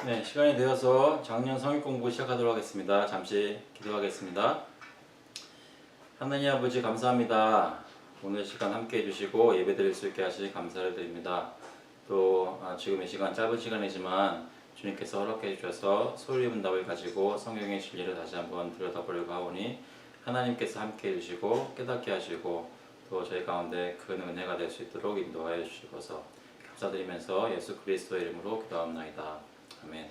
네, 시간이 되어서 작년 성역 공부 시작하도록 하겠습니다. 잠시 기도하겠습니다. 하나님 아버지 감사합니다. 오늘 시간 함께 해주시고 예배드릴 수 있게 하시니 감사를 드립니다. 또 지금 이 시간 짧은 시간이지만 주님께서 허락해 주셔서 소리 문답을 가지고 성경의 진리를 다시 한번 들여다보려고 하오니 하나님께서 함께 해주시고 깨닫게 하시고 또 저희 가운데 큰 은혜가 될 수 있도록 인도하여 주시고서 감사드리면서 예수 그리스도의 이름으로 기도합나이다. 아멘.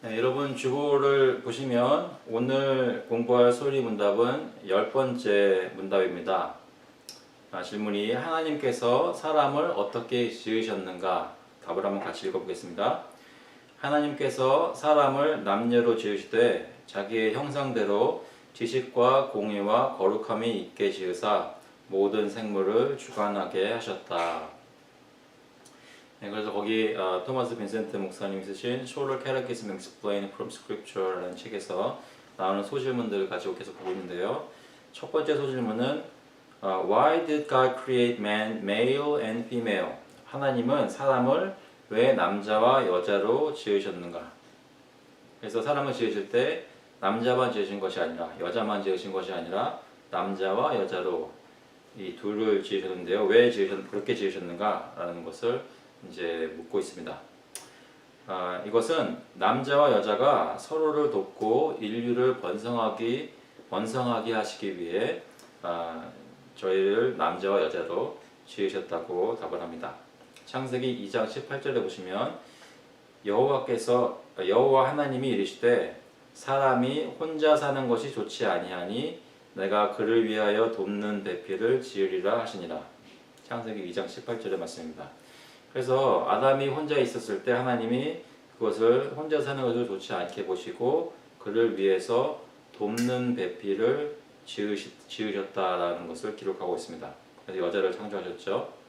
네, 여러분 주보를 보시면 오늘 공부할 소리 문답은 10번째 문답입니다. 질문이 하나님께서 사람을 어떻게 지으셨는가? 답을 한번 같이 읽어보겠습니다. 하나님께서 사람을 남녀로 지으시되 자기의 형상대로 지식과 공의와 거룩함이 있게 지으사 모든 생물을 주관하게 하셨다. 네, 그래서 거기 토마스 빈센트 목사님이 쓰신 Shorter Catechism Explained from Scripture라는 책에서 나오는 소질문들을 가지고 계속 보고 있는데요. 첫 번째 소질문은 Why did God create man male and female? 하나님은 사람을 왜 남자와 여자로 지으셨는가? 그래서 사람을 지으실 때 남자만 지으신 것이 아니라 여자만 지으신 것이 아니라 남자와 여자로 이 둘을 지으셨는데요. 왜 그렇게 지으셨는가? 라는 것을 이제 묻고 있습니다. 이것은 남자와 여자가 서로를 돕고 인류를 번성하게 하시기 위해 저희를 남자와 여자로 지으셨다고 답을 합니다. 창세기 2장 18절에 보시면 여호와 하나님이 이르시되 사람이 혼자 사는 것이 좋지 아니하니 내가 그를 위하여 돕는 배필을 지으리라 하시니라. 창세기 2장 18절의 말씀입니다. 그래서 아담이 혼자 있었을 때 하나님이 그것을 혼자 사는 것을 좋지 않게 보시고 그를 위해서 돕는 배필을 지으셨다라는 것을 기록하고 있습니다. 그래서 여자를 창조하셨죠.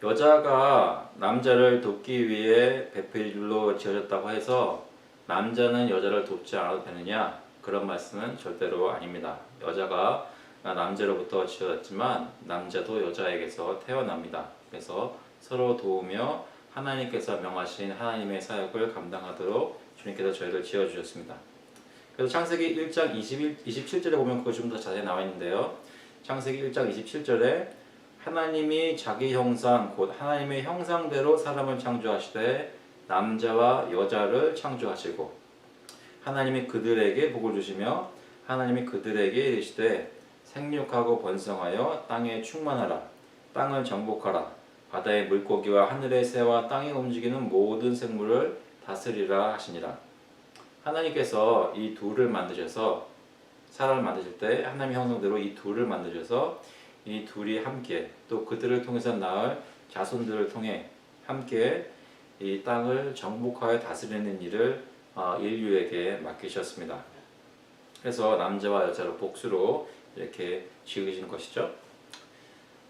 여자가 남자를 돕기 위해 배필로 지어졌다고 해서 남자는 여자를 돕지 않아도 되느냐? 그런 말씀은 절대로 아닙니다. 여자가 남자로부터 지어졌지만 남자도 여자에게서 태어납니다. 그래서 서로 도우며 하나님께서 명하신 하나님의 사역을 감당하도록 주님께서 저희를 지어주셨습니다. 그래서 창세기 1장 27절에 보면 그거 좀 더 자세히 나와 있는데요. 창세기 1장 27절에 하나님이 자기 형상 곧 하나님의 형상대로 사람을 창조하시되 남자와 여자를 창조하시고 하나님이 그들에게 복을 주시며 하나님이 그들에게 이르시되 생육하고 번성하여 땅에 충만하라 땅을 정복하라 바다의 물고기와 하늘의 새와 땅에 움직이는 모든 생물을 다스리라 하시니라. 하나님께서 이 둘을 만드셔서 사람을 만드실 때 하나님의 형상대로 이 둘을 만드셔서 이 둘이 함께 또 그들을 통해서 낳을 자손들을 통해 함께 이 땅을 정복하여 다스리는 일을 인류에게 맡기셨습니다. 그래서 남자와 여자로 복수로 이렇게 지으신 것이죠.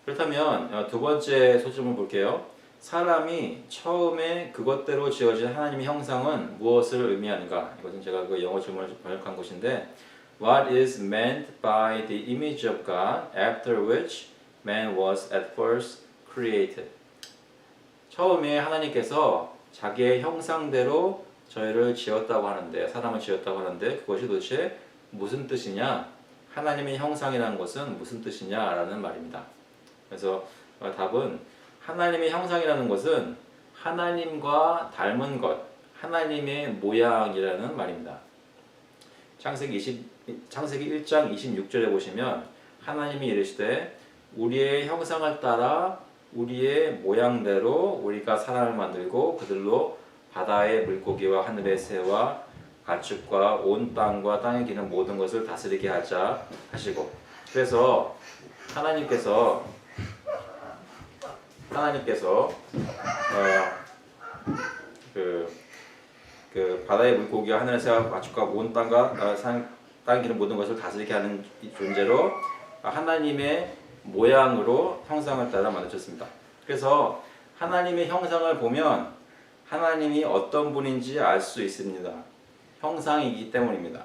그렇다면 두 번째 소점을 볼게요. 사람이 처음에 그것대로 지어진 하나님의 형상은 무엇을 의미하는가? 이것은 제가 그 영어 질문을 번역한 것인데 What is meant by the image of God after which man was at first created? 처음에 하나님께서 자기의 형상대로 저희를 지었다고 하는데 사람을 지었다고 하는데 그것이 도대체 무슨 뜻이냐? 하나님의 형상이라는 것은 무슨 뜻이냐라는 말입니다. 그래서 답은 하나님의 형상이라는 것은 하나님과 닮은 것, 하나님의 모양이라는 말입니다. 창세기 1장 26절에 보시면 하나님이 이르시되 우리의 형상을 따라 우리의 모양대로 우리가 사람을 만들고 그들로 바다의 물고기와 하늘의 새와 가축과 온 땅과 땅에 기는 모든 것을 다스리게 하자 하시고 그래서 하나님께서 그 바다의 물고기와 하늘의 새와 가축과 온 땅과 땅에 기는 모든 것을 다스리게 하는 존재로 하나님의 모양으로 형상을 따라 만드셨습니다. 그래서 하나님의 형상을 보면 하나님이 어떤 분인지 알 수 있습니다. 형상이기 때문입니다.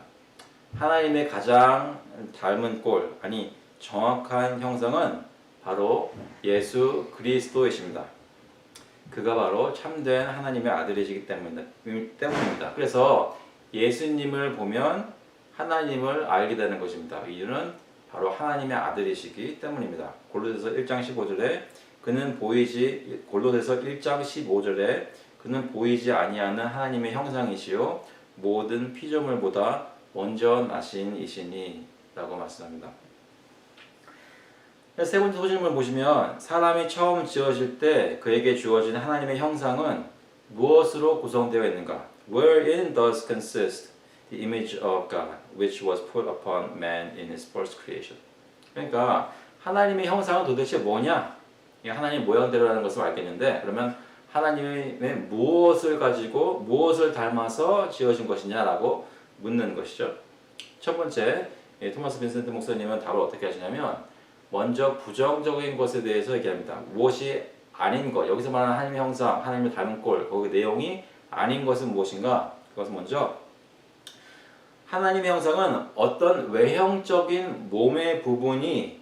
하나님의 가장 닮은 꼴, 아니 정확한 형상은 바로 예수 그리스도이십니다. 그가 바로 참된 하나님의 아들이시기 때문입니다. 그래서 예수님을 보면 하나님을 알게 되는 것입니다. 이유는 바로 하나님의 아들이시기 때문입니다. 골로새서 1장 15절에 골로새서 1장 15절에 그는 보이지 아니하는 하나님의 형상이시요 모든 피조물보다 먼저 나신 이시니 라고 말씀합니다. 세 번째 소질문을 보시면 사람이 처음 지어질 때 그에게 주어진 하나님의 형상은 무엇으로 구성되어 있는가? Wherein does consist the image of God which was put upon man in his first creation? 그러니까 하나님의 형상은 도대체 뭐냐? 하나님 모양대로라는 것을 알겠는데 그러면 하나님의 무엇을 가지고 무엇을 닮아서 지어진 것이냐라고 묻는 것이죠. 첫 번째, 토마스 빈센트 목사님은 답을 어떻게 하시냐면 먼저 부정적인 것에 대해서 얘기합니다. 무엇이 아닌 것, 여기서 말하는 하나님의 형상, 하나님의 닮은 꼴, 거기 내용이 아닌 것은 무엇인가? 그것은 먼저 하나님의 형상은 어떤 외형적인 몸의 부분이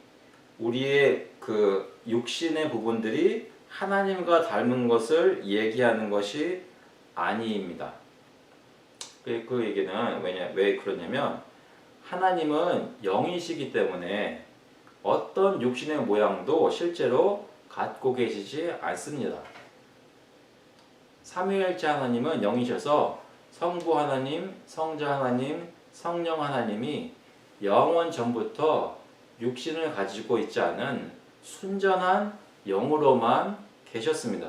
우리의 그 육신의 부분들이 하나님과 닮은 것을 얘기하는 것이 아니입니다. 그 얘기는 왜 그러냐면 하나님은 영이시기 때문에 어떤 육신의 모양도 실제로 갖고 계시지 않습니다. 삼위일체 하나님은 영이셔서 성부 하나님, 성자 하나님, 성령 하나님이 영원 전부터 육신을 가지고 있지 않은 순전한 영으로만 계셨습니다.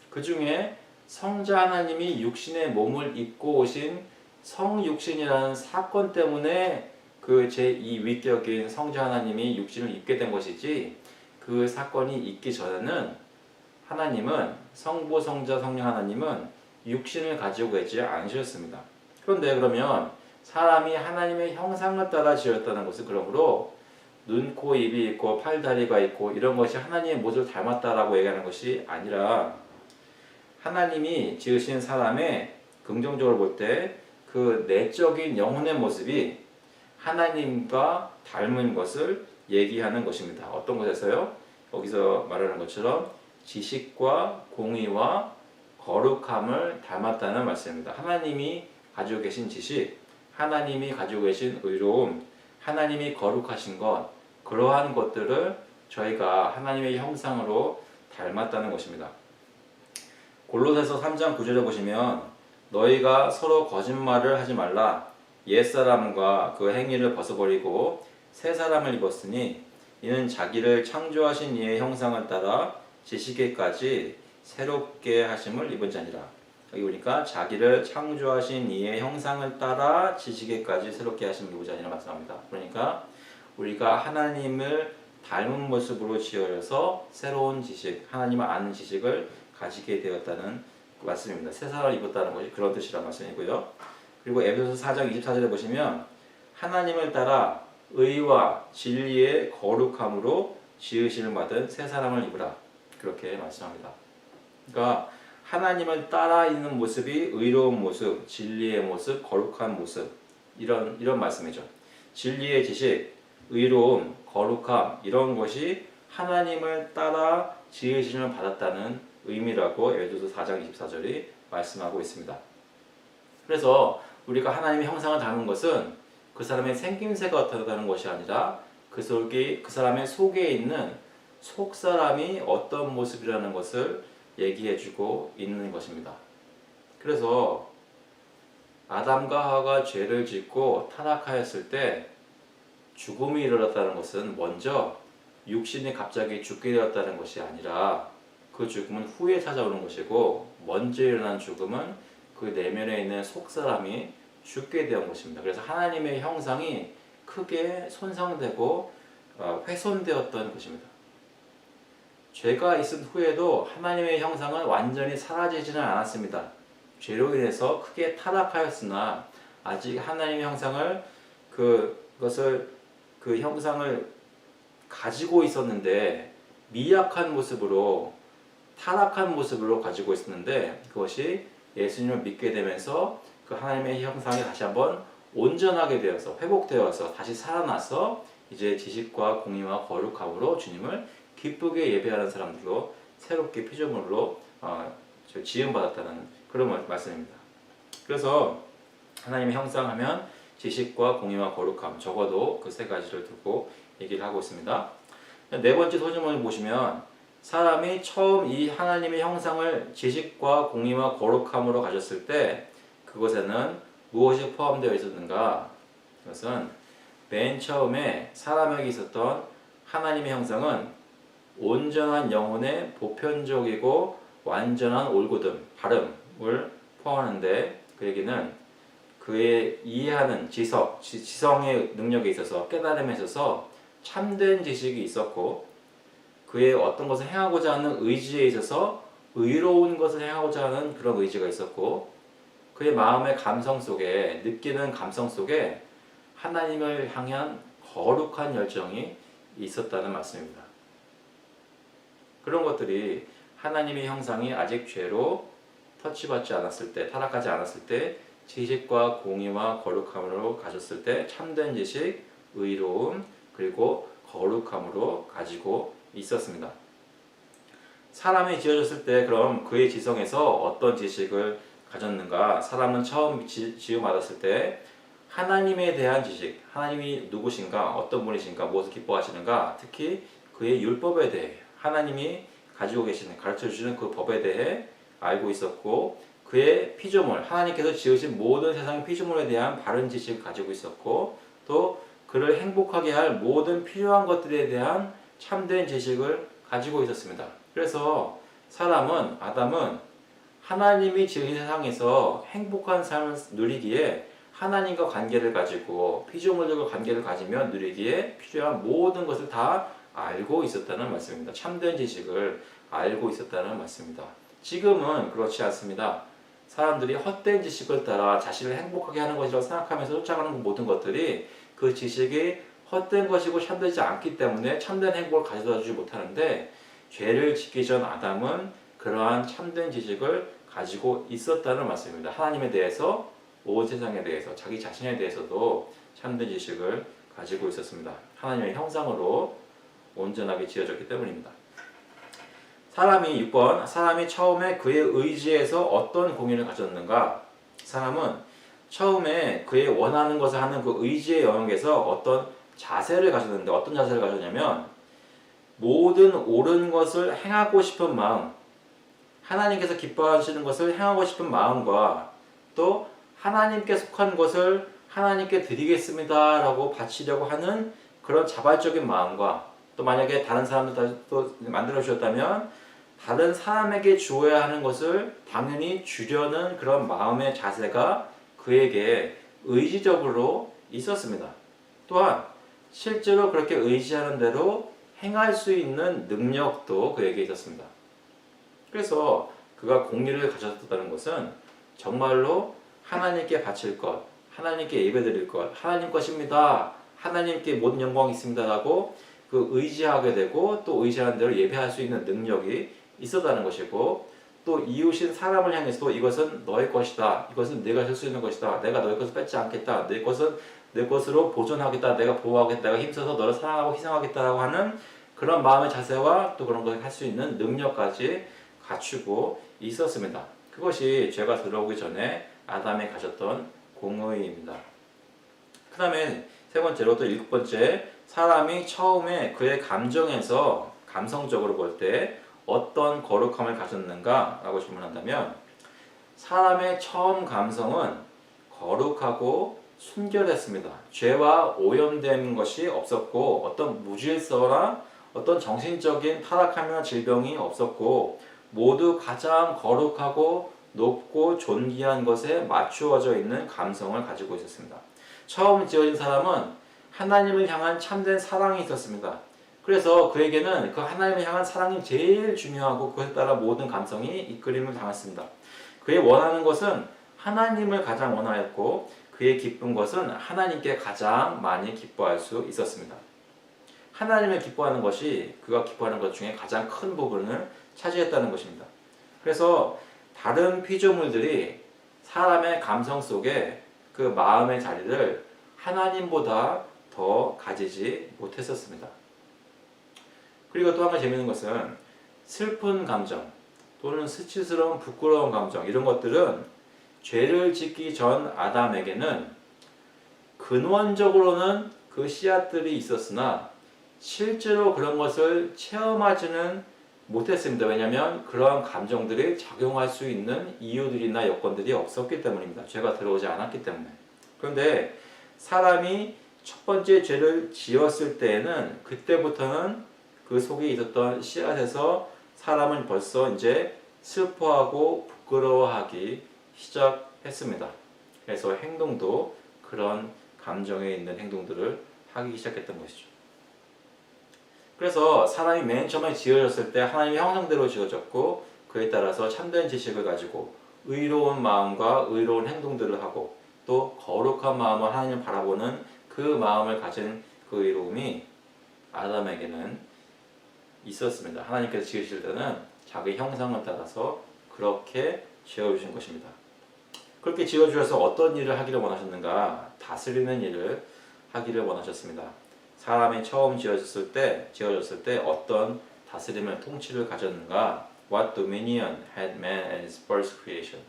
그 중에 성자 하나님이 육신의 몸을 입고 오신 성육신이라는 사건 때문에 그 제2위격인 성자 하나님이 육신을 입게 된 것이지 그 사건이 있기 전에는 하나님은 성부, 성자, 성령 하나님은 육신을 가지고 있지 않으셨습니다. 그런데 그러면 사람이 하나님의 형상을 따라 지었다는 것은 그러므로 눈, 코, 입이 있고 팔, 다리가 있고 이런 것이 하나님의 모습을 닮았다라고 얘기하는 것이 아니라 하나님이 지으신 사람의 긍정적으로 볼 때 그 내적인 영혼의 모습이 하나님과 닮은 것을 얘기하는 것입니다. 어떤 것에서요? 여기서 말하는 것처럼 지식과 공의와 거룩함을 닮았다는 말씀입니다. 하나님이 가지고 계신 지식, 하나님이 가지고 계신 의로움, 하나님이 거룩하신 것, 그러한 것들을 저희가 하나님의 형상으로 닮았다는 것입니다. 골로새서 3장 9절에 보시면 너희가 서로 거짓말을 하지 말라. 옛사람과 그 행위를 벗어버리고 새 사람을 입었으니 이는 자기를 창조하신 이의 형상을 따라 지식에까지 새롭게 하심을 입은 자니라. 여기 보니까 자기를 창조하신 이의 형상을 따라 지식에까지 새롭게 하심을 입은 자니라 말씀합니다. 그러니까 우리가 하나님을 닮은 모습으로 지어져서 새로운 지식, 하나님을 아는 지식을 가지게 되었다는 말씀입니다. 새 사람을 입었다는 것이 그런 뜻이라는 말씀이고요. 그리고 에베소서 4장 24절에 보시면 하나님을 따라 의와 진리의 거룩함으로 지으심을 받은 새 사람을 입으라. 그렇게 말씀합니다. 그러니까 하나님을 따라 있는 모습이 의로운 모습, 진리의 모습, 거룩한 모습 이런 말씀이죠. 진리의 지식, 의로움, 거룩함 이런 것이 하나님을 따라 지으심을 받았다는 의미라고 에베소서 4장 24절이 말씀하고 있습니다. 그래서 우리가 하나님의 형상을 닮은 것은 그 사람의 생김새가 어떻다는 것이 아니라 그 사람의 속에 있는 속사람이 어떤 모습이라는 것을 얘기해주고 있는 것입니다. 그래서 아담과 하와가 죄를 짓고 타락하였을 때 죽음이 일어났다는 것은 먼저 육신이 갑자기 죽게 되었다는 것이 아니라 그 죽음은 후에 찾아오는 것이고 먼저 일어난 죽음은 그 내면에 있는 속사람이 죽게 된 것입니다. 그래서 하나님의 형상이 크게 손상되고 훼손되었던 것입니다. 죄가 있은 후에도 하나님의 형상은 완전히 사라지지는 않았습니다. 죄로 인해서 크게 타락하였으나 아직 하나님의 형상을 그 형상을 가지고 있었는데 미약한 모습으로 타락한 모습으로 가지고 있었는데 그것이 예수님을 믿게 되면서 그 하나님의 형상이 다시 한번 온전하게 되어서 회복되어서 다시 살아나서 이제 지식과 공의와 거룩함으로 주님을 기쁘게 예배하는 사람들로 새롭게 피조물로 지음받았다는 그런 말씀입니다. 그래서 하나님의 형상하면 지식과 공의와 거룩함, 적어도 그 세 가지를 두고 얘기를 하고 있습니다. 네 번째 소지문을 보시면 사람이 처음 이 하나님의 형상을 지식과 공의와 거룩함으로 가졌을 때 그것에는 무엇이 포함되어 있었는가? 그것은 맨 처음에 사람에게 있었던 하나님의 형상은 온전한 영혼의 보편적이고 완전한 올곧음, 발음을 포함하는데 그 얘기는 그의 이해하는 지성의 능력에 있어서 깨달음에 있어서 참된 지식이 있었고 그의 어떤 것을 행하고자 하는 의지에 있어서 의로운 것을 행하고자 하는 그런 의지가 있었고 그의 마음의 감성 속에 느끼는 감성 속에 하나님을 향한 거룩한 열정이 있었다는 말씀입니다. 그런 것들이 하나님의 형상이 아직 죄로 터치받지 않았을 때, 타락하지 않았을 때 지식과 공의와 거룩함으로 가졌을 때 참된 지식, 의로움, 그리고 거룩함으로 가지고 있었습니다. 사람이 지어졌을 때 그럼 그의 지성에서 어떤 지식을 가졌는가? 사람은 처음 지음받았을 때 하나님에 대한 지식, 하나님이 누구신가, 어떤 분이신가, 무엇을 기뻐하시는가, 특히 그의 율법에 대해 하나님이 가지고 계시는, 가르쳐 주시는 그 법에 대해 알고 있었고 그의 피조물, 하나님께서 지으신 모든 세상 피조물에 대한 바른 지식을 가지고 있었고 또 그를 행복하게 할 모든 필요한 것들에 대한 참된 지식을 가지고 있었습니다. 그래서 아담은 하나님이 지으신 세상에서 행복한 삶을 누리기에 하나님과 관계를 가지고 피조물들과 관계를 가지며 누리기에 필요한 모든 것을 다 알고 있었다는 말씀입니다. 참된 지식을 알고 있었다는 말씀입니다. 지금은 그렇지 않습니다. 사람들이 헛된 지식을 따라 자신을 행복하게 하는 것이라고 생각하면서 쫓아가는 모든 것들이 그 지식이 헛된 것이고 참되지 않기 때문에 참된 행복을 가져다 주지 못하는데 죄를 짓기 전 아담은 그러한 참된 지식을 가지고 있었다는 말씀입니다. 하나님에 대해서, 온 세상에 대해서, 자기 자신에 대해서도 참된 지식을 가지고 있었습니다. 하나님의 형상으로 온전하게 지어졌기 때문입니다. 6번 사람이 처음에 그의 의지에서 어떤 공의를 가졌는가? 사람은 처음에 그의 원하는 것을 하는 그 의지의 영역에서 어떤 자세를 가졌는데 어떤 자세를 가졌냐면 모든 옳은 것을 행하고 싶은 마음, 하나님께서 기뻐하시는 것을 행하고 싶은 마음과 또 하나님께 속한 것을 하나님께 드리겠습니다 라고 바치려고 하는 그런 자발적인 마음과 또 만약에 다른 사람들 또 만들어 주셨다면 다른 사람에게 주어야 하는 것을 당연히 주려는 그런 마음의 자세가 그에게 의지적으로 있었습니다. 또한 실제로 그렇게 의지하는 대로 행할 수 있는 능력도 그에게 있었습니다. 그래서 그가 공의를 가졌다는 것은 정말로 하나님께 바칠 것, 하나님께 예배드릴 것, 하나님 것입니다. 하나님께 모든 영광이 있습니다라고 그 의지하게 되고 또 의지하는 대로 예배할 수 있는 능력이 있었다는 것이고 또 이웃인 사람을 향해서도 이것은 너의 것이다. 이것은 내가 할 수 있는 것이다. 내가 너의 것을 뺏지 않겠다. 내 것은 내 것으로 보존하겠다. 내가 보호하겠다. 내가 힘써서 너를 사랑하고 희생하겠다라고 하는 그런 마음의 자세와 또 그런 것을 할 수 있는 능력까지 갖추고 있었습니다. 그것이 죄가 들어오기 전에 아담이 가졌던 공의입니다. 그 다음에 세 번째로 또 7번째 사람이 처음에 그의 감정에서 감성적으로 볼 때 어떤 거룩함을 가졌는가 라고 질문한다면 사람의 처음 감성은 거룩하고 순결했습니다. 죄와 오염된 것이 없었고 어떤 무질서나 어떤 정신적인 타락함이나 질병이 없었고 모두 가장 거룩하고 높고 존귀한 것에 맞추어져 있는 감성을 가지고 있었습니다. 처음 지어진 사람은 하나님을 향한 참된 사랑이 있었습니다. 그래서 그에게는 그 하나님을 향한 사랑이 제일 중요하고 그것에 따라 모든 감성이 이끌림을 당했습니다. 그의 원하는 것은 하나님을 가장 원하였고 그의 기쁜 것은 하나님께 가장 많이 기뻐할 수 있었습니다. 하나님을 기뻐하는 것이 그가 기뻐하는 것 중에 가장 큰 부분을 차지했다는 것입니다. 그래서 다른 피조물들이 사람의 감성 속에 그 마음의 자리를 하나님보다 더 가지지 못했었습니다. 그리고 또 한 가지 재미있는 것은 슬픈 감정 또는 수치스러운 부끄러운 감정, 이런 것들은 죄를 짓기 전 아담에게는 근원적으로는 그 씨앗들이 있었으나 실제로 그런 것을 체험하지는 못했습니다. 왜냐하면 그러한 감정들이 작용할 수 있는 이유들이나 여건들이 없었기 때문입니다. 죄가 들어오지 않았기 때문에. 그런데 사람이 첫 번째 죄를 지었을 때에는 그때부터는 그 속에 있었던 씨앗에서 사람은 벌써 이제 슬퍼하고 부끄러워하기 시작했습니다. 그래서 행동도 그런 감정에 있는 행동들을 하기 시작했던 것이죠. 그래서 사람이 맨 처음에 지어졌을 때 하나님의 형상대로 지어졌고 그에 따라서 참된 지식을 가지고 의로운 마음과 의로운 행동들을 하고 또 거룩한 마음으로 하나님을 바라보는 그 마음을 가진 그 의로움이 아담에게는 있었습니다. 하나님께서 지으실 때는 자기 형상을 따라서 그렇게 지어주신 것입니다. 그렇게 지어주셔서 어떤 일을 하기를 원하셨는가? 다스리는 일을 하기를 원하셨습니다. 사람이 처음 지어졌을 때 어떤 다스림을 통치를 가졌는가? What dominion had man at his first creation?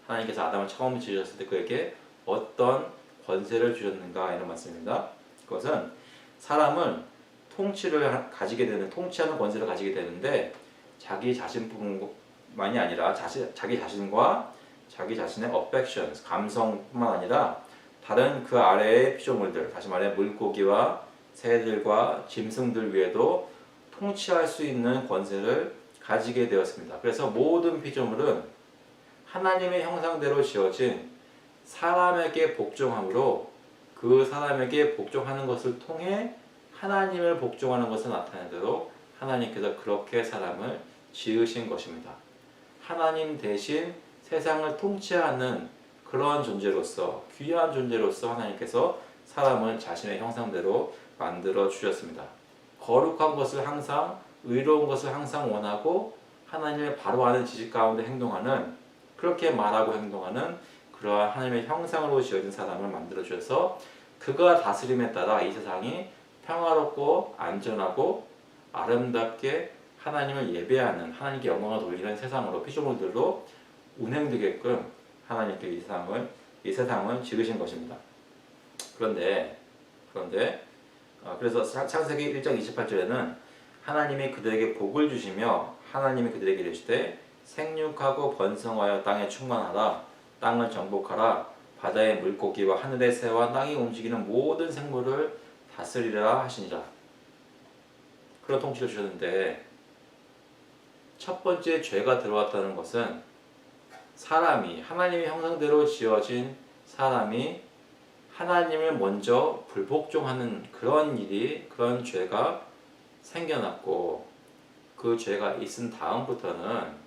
하나님께서 아담을 처음 지으셨을 때 그에게 어떤 권세를 주셨는가? 이런 말씀입니다. 그것은 사람은 통치하는 권세를 가지게 되는데 자기 자신뿐만이 아니라 자기 자신과 자기 자신의 affections, 감성뿐만 아니라 다른 그 아래의 피조물들, 다시 말해 물고기와 새들과 짐승들 위에도 통치할 수 있는 권세를 가지게 되었습니다. 그래서 모든 피조물은 하나님의 형상대로 지어진 사람에게 복종함으로 그 사람에게 복종하는 것을 통해 하나님을 복종하는 것을 나타내도록 하나님께서 그렇게 사람을 지으신 것입니다. 하나님 대신 세상을 통치하는 그러한 존재로서, 귀한 존재로서 하나님께서 사람을 자신의 형상대로 만들어 주셨습니다. 거룩한 것을 항상, 의로운 것을 항상 원하고 하나님을 바로 아는 지식 가운데 행동하는, 그렇게 말하고 행동하는 그러한 하나님의 형상으로 지어진 사람을 만들어 주셔서 그가 다스림에 따라 이 세상이 평화롭고 안전하고 아름답게 하나님을 예배하는, 하나님께 영광을 돌리는 세상으로 피조물들로 운행되게끔 하나님께 이 세상을 지으신 것입니다. 그래서 창세기 1장 28절에는 하나님이 그들에게 복을 주시며 하나님이 그들에게 이르시되 생육하고 번성하여 땅에 충만하라, 땅을 정복하라, 바다의 물고기와 하늘의 새와 땅이 움직이는 모든 생물을 다스리라 하시니라. 그런 통치를 주셨는데 첫 번째 죄가 들어왔다는 것은 사람이, 하나님의 형상대로 지어진 사람이 하나님을 먼저 불복종하는 그런 죄가 생겨났고, 그 죄가 있은 다음부터는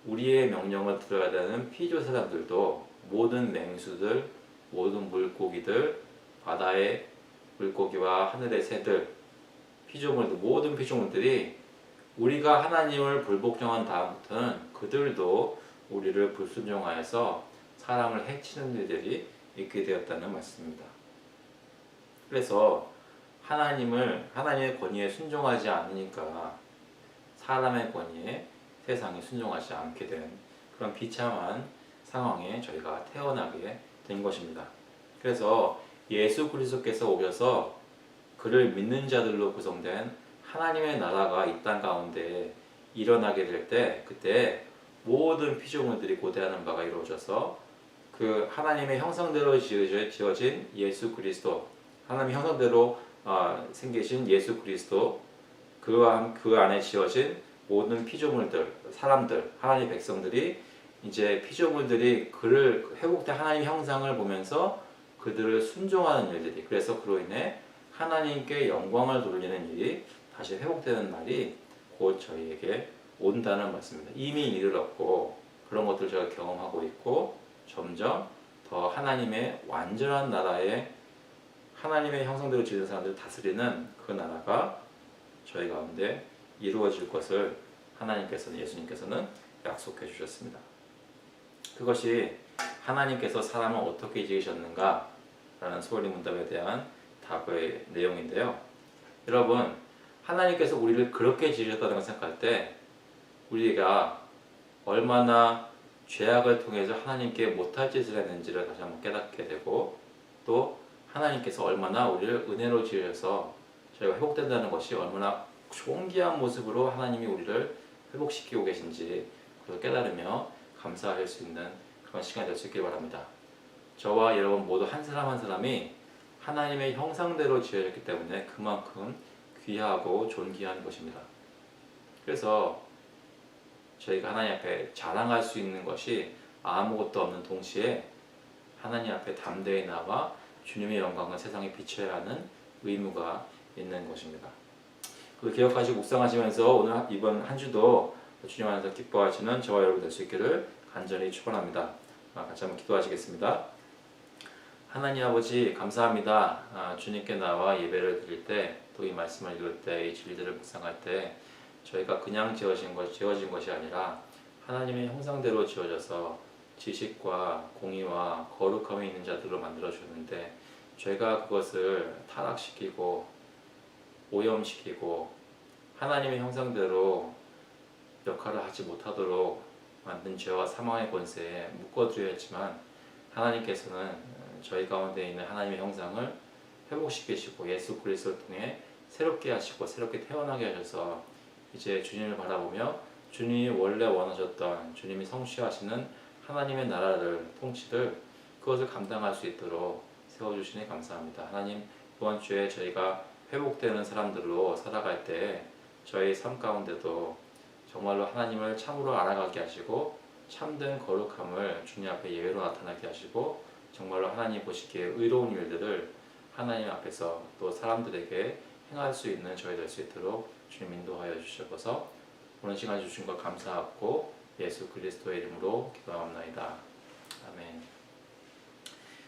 우리의 명령을 들어야 되는 피조 사람들도 모든 맹수들, 모든 물고기들, 바다의 물고기와 하늘의 새들, 피조물들, 모든 피조물들이 우리가 하나님을 불복종한 다음부터는 그들도 우리를 불순종하여서 사람을 해치는 일들이 있게 되었다는 말씀입니다. 그래서 하나님의 권위에 순종하지 않으니까 사람의 권위에 세상이 순종하지 않게 된 그런 비참한 상황에 저희가 태어나게 된 것입니다. 그래서 예수 그리스도께서 오셔서 그를 믿는 자들로 구성된 하나님의 나라가 이 땅 가운데 일어나게 될 때, 그때 모든 피조물들이 고대하는 바가 이루어져서 그 하나님의 형상대로 지어진 예수 그리스도, 하나님의 형상대로 생기신 예수 그리스도, 그 안에 지어진 모든 피조물들, 사람들, 하나님의 백성들이 이제 피조물들이 그를 회복된 하나님의 형상을 보면서 그들을 순종하는 일들이, 그래서 그로 인해 하나님께 영광을 돌리는 일이 다시 회복되는 날이 곧 저희에게 온다는 말씀입니다. 이미 이르렀고 그런 것들을 제가 경험하고 있고 점점 더 하나님의 완전한 나라에 하나님의 형상대로 지은 사람들을 다스리는 그 나라가 저희 가운데 이루어질 것을 예수님께서는 약속해 주셨습니다. 그것이 하나님께서 사람을 어떻게 지으셨는가 라는 소홀히 문답에 대한 답의 내용인데요. 여러분, 하나님께서 우리를 그렇게 지으셨다는 걸 생각할 때 우리가 얼마나 죄악을 통해서 하나님께 못할 짓을 했는지를 다시 한번 깨닫게 되고, 또 하나님께서 얼마나 우리를 은혜로 지으셔서 저희가 회복된다는 것이 얼마나 존귀한 모습으로 하나님이 우리를 회복시키고 계신지 그걸 깨달으며 감사할 수 있는 그런 시간이 될 수 있길 바랍니다. 저와 여러분 모두 한 사람 한 사람이 하나님의 형상대로 지어졌기 때문에 그만큼 귀하고 존귀한 것입니다. 그래서 저희가 하나님 앞에 자랑할 수 있는 것이 아무것도 없는 동시에 하나님 앞에 담대히 나와 주님의 영광을 세상에 비춰야 하는 의무가 있는 것입니다. 그 기억하시고 묵상하시면서 오늘 이번 한 주도 주님 안에서 기뻐하시는 저와 여러분 될 수 있기를 간절히 축원합니다. 같이 한번 기도하시겠습니다. 하나님 아버지 감사합니다. 주님께 나와 예배를 드릴 때, 또 이 말씀을 읽을 때, 이 진리들을 묵상할 때 저희가 그냥 지어진 것이 아니라 하나님의 형상대로 지어져서 지식과 공의와 거룩함이 있는 자들로 만들어 주는데, 저희가 그것을 타락시키고 오염시키고 하나님의 형상대로 역할을 하지 못하도록 만든 죄와 사망의 권세에 묶어두려 했지만, 하나님께서는 저희 가운데 있는 하나님의 형상을 회복시키시고 예수 그리스도를 통해 새롭게 하시고 새롭게 태어나게 하셔서 이제 주님을 바라보며 주님이 원래 원하셨던 주님이 성취하시는 하나님의 나라를, 통치를, 그것을 감당할 수 있도록 세워주시니 감사합니다. 하나님, 이번 주에 저희가 회복되는 사람들로 살아갈 때 저희 삶 가운데도 정말로 하나님을 참으로 알아가게 하시고 참된 거룩함을 주님 앞에 예외로 나타나게 하시고 정말로 하나님 보시기에 의로운 일들을 하나님 앞에서 또 사람들에게 행할 수 있는 저희 될 수 있도록 주님 인도하여 주셔서 오늘 시간 주신 것 감사하고 예수 그리스도의 이름으로 기도하옵나이다.